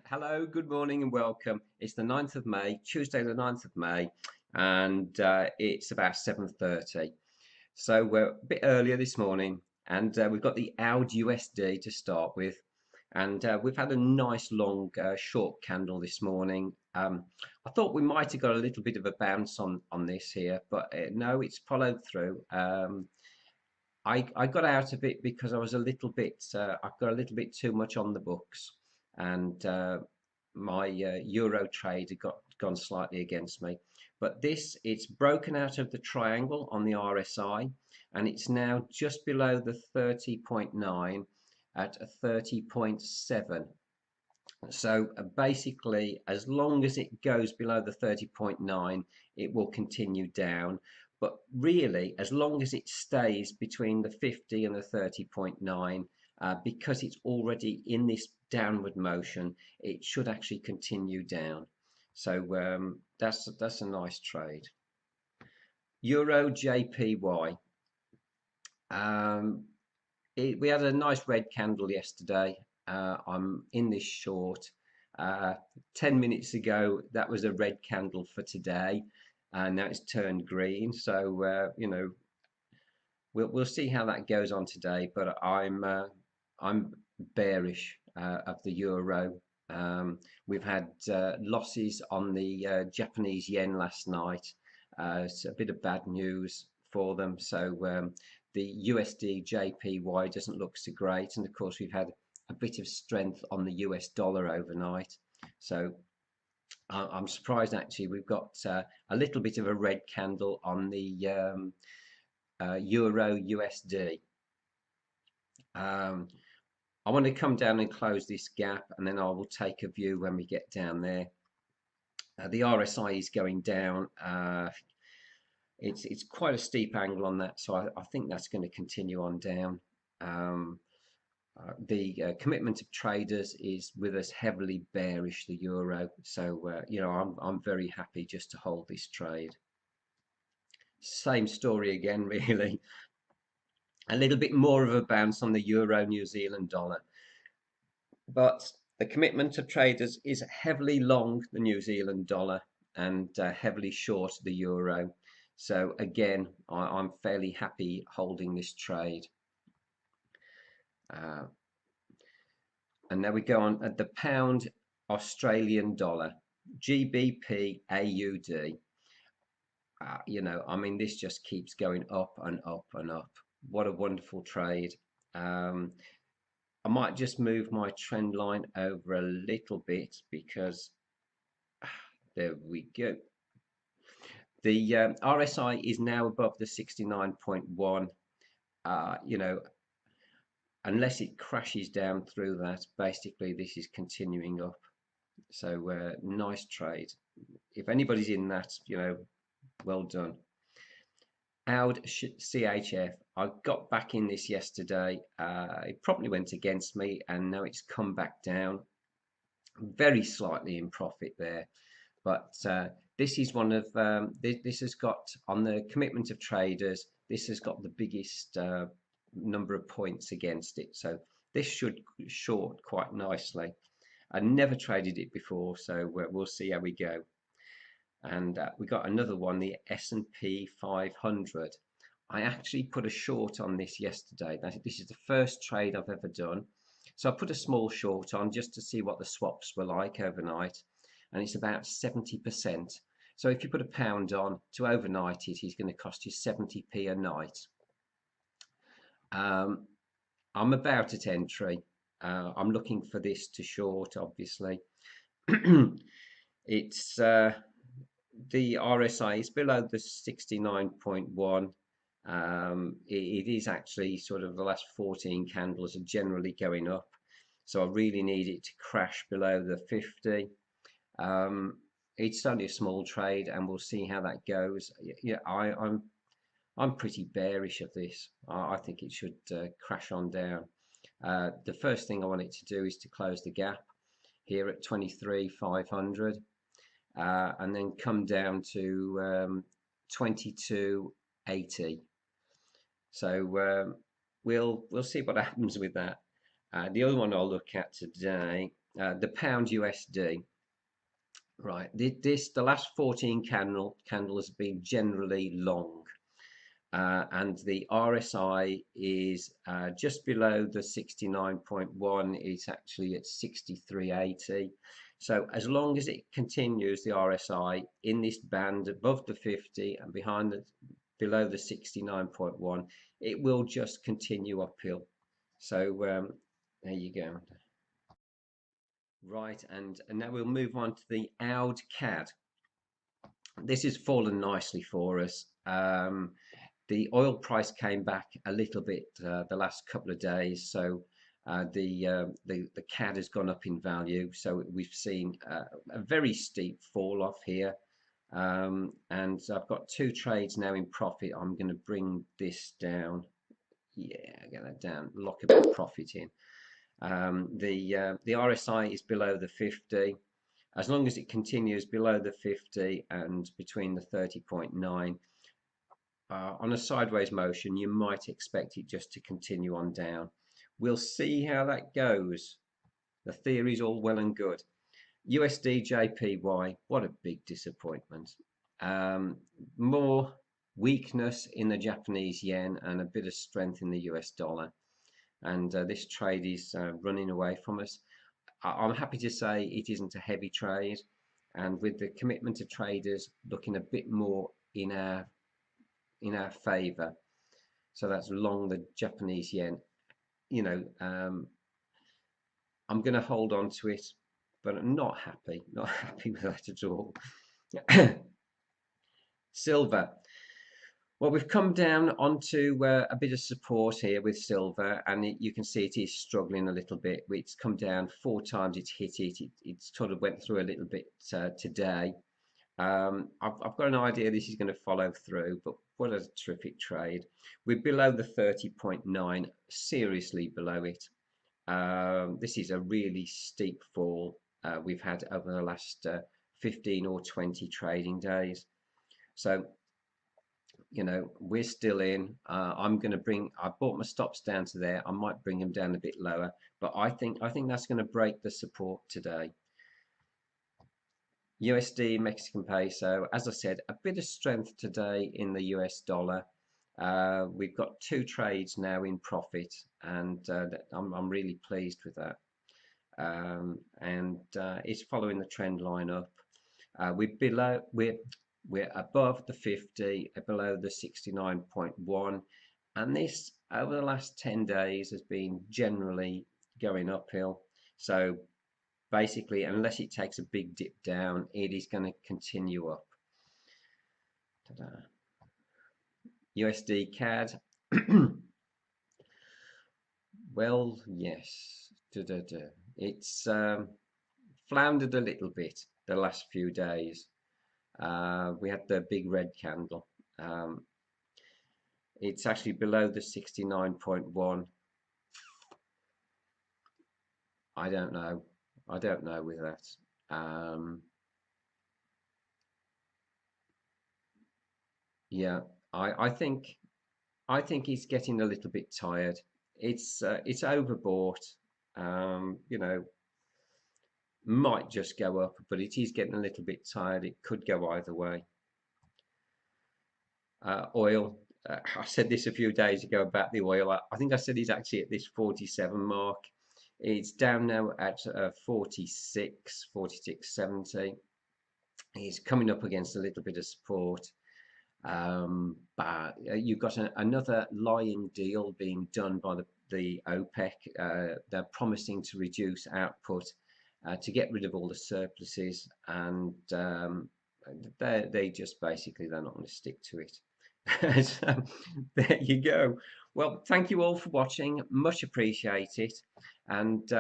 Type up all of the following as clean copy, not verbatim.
Hello, good morning and welcome. It's the 9th of May, Tuesday the 9th of May, and it's about 7:30. So we're a bit earlier this morning, and we've got the AUD USD to start with. And we've had a nice long short candle this morning. I thought we might have got a little bit of a bounce on this here, but no, it's followed through. I got out of it because I was a little bit, I've got a little bit too much on the books, and my euro trade had gone slightly against me. But it's broken out of the triangle on the RSI, and it's now just below the 30.9 at a 30.7. So basically, as long as it goes below the 30.9, it will continue down. But really, as long as it stays between the 50 and the 30.9, because it's already in this downward motion, it should actually continue down. So that's a nice trade. Euro JPY. Um, we had a nice red candle yesterday. I'm in this short. Uh, 10 minutes ago, that was a red candle for today, and now it's turned green. So, we'll see how that goes on today. But I'm bearish of the euro. We've had losses on the Japanese yen last night. It's a bit of bad news for them. So the USD JPY doesn't look so great, and of course we've had a bit of strength on the US dollar overnight. So I'm surprised actually we've got a little bit of a red candle on the Euro USD. Um, I want to come down and close this gap, and then I will take a view when we get down there. The RSI is going down. It's quite a steep angle on that, so I think that's going to continue on down. The commitment of traders is with us heavily bearish the euro, so I'm very happy just to hold this trade. Same story again, really. A little bit more of a bounce on the euro New Zealand dollar, but the commitment of traders is heavily long the New Zealand dollar and heavily short the euro. So again, I'm fairly happy holding this trade. Uh, and now we go on at the pound Australian dollar, GBP AUD. I mean, this just keeps going up and up and up. What a wonderful trade. I might just move my trend line over a little bit because there we go. The RSI is now above the 69.1. Unless it crashes down through that, basically this is continuing up. So nice trade. If anybody's in that, well done. AUD CHF. I got back in this yesterday. It probably went against me, and now it's come back down. Very slightly in profit there, but this is one of this has got on the commitment of traders. This has got the biggest number of points against it, so this should short quite nicely. I never traded it before, so we'll see how we go. And we got another one, the S&P 500. I actually put a short on this yesterday. This is the first trade I've ever done. So I put a small short on just to see what the swaps were like overnight, and it's about 70%. So if you put £1 on to overnight it, it's going to cost you 70p a night. I'm about at entry. I'm looking for this to short, obviously. It's the RSI is below the 69.1. It is actually sort of the last 14 candles are generally going up, so I really need it to crash below the 50. It's only a small trade, and we'll see how that goes. Yeah, I'm pretty bearish of this. I think it should crash on down. The first thing I want it to do is to close the gap here at 23,500, and then come down to 22.80. So we'll see what happens with that. The other one I'll look at today the pound USD. Right, the last 14 candles have been generally long, and the RSI is just below the 69.1. It's actually at 63.80. So as long as it continues, the RSI in this band above the 50 and below the 69.1, it will just continue uphill. So there you go. Right, and now we'll move on to the AUD CAD. This has fallen nicely for us. The oil price came back a little bit the last couple of days, so the CAD has gone up in value. So we've seen a very steep fall off here, and I've got two trades now in profit. I'm going to bring this down. Yeah, get that down. Lock a bit of profit in. The RSI is below the 50. As long as it continues below the 50 and between the 30.9, on a sideways motion, you might expect it just to continue on down. We'll see how that goes. The theory is all well and good. USD JPY, what a big disappointment. More weakness in the Japanese yen and a bit of strength in the US dollar. And this trade is running away from us. I'm happy to say it isn't a heavy trade, and with the commitment of traders looking a bit more in our favor, so that's long the Japanese yen. You know, I'm going to hold on to it, but I'm not happy with that at all. Silver. Well, we've come down onto a bit of support here with silver, and you can see it is struggling a little bit. It's come down 4 times, it's hit it. It sort of went through a little bit today. I've got an idea this is going to follow through, but what a terrific trade. We're below the 30.9, seriously below it. This is a really steep fall we've had over the last 15 or 20 trading days. So, you know, we're still in. I bought my stops down to there. I might bring them down a bit lower, but I think that's going to break the support today. USD Mexican peso, as I said, a bit of strength today in the US dollar. We've got 2 trades now in profit, and I'm really pleased with that. It's following the trend line up. We're above the 50, below the 69.1, and this over the last 10 days has been generally going uphill. So basically, unless it takes a big dip down, it is going to continue up. USD CAD. Well, yes, it's floundered a little bit the last few days. We had the big red candle. It's actually below the 69.1. I don't know with that. Yeah, I think he's getting a little bit tired. It's overbought. You know, might just go up, but it is getting a little bit tired. It could go either way. Oil. I said this a few days ago about the oil. I think I said he's actually at this 47 mark. It's down now at 46.70. He's coming up against a little bit of support. But you've got another lying deal being done by the OPEC. They're promising to reduce output to get rid of all the surpluses, and they just basically they're not going to stick to it. So there you go. Well, thank you all for watching, much appreciated, and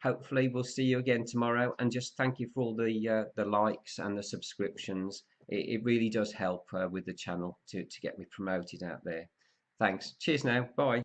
hopefully we'll see you again tomorrow. And just thank you for all the likes and the subscriptions. It really does help with the channel to get me promoted out there. Thanks. Cheers now. Bye.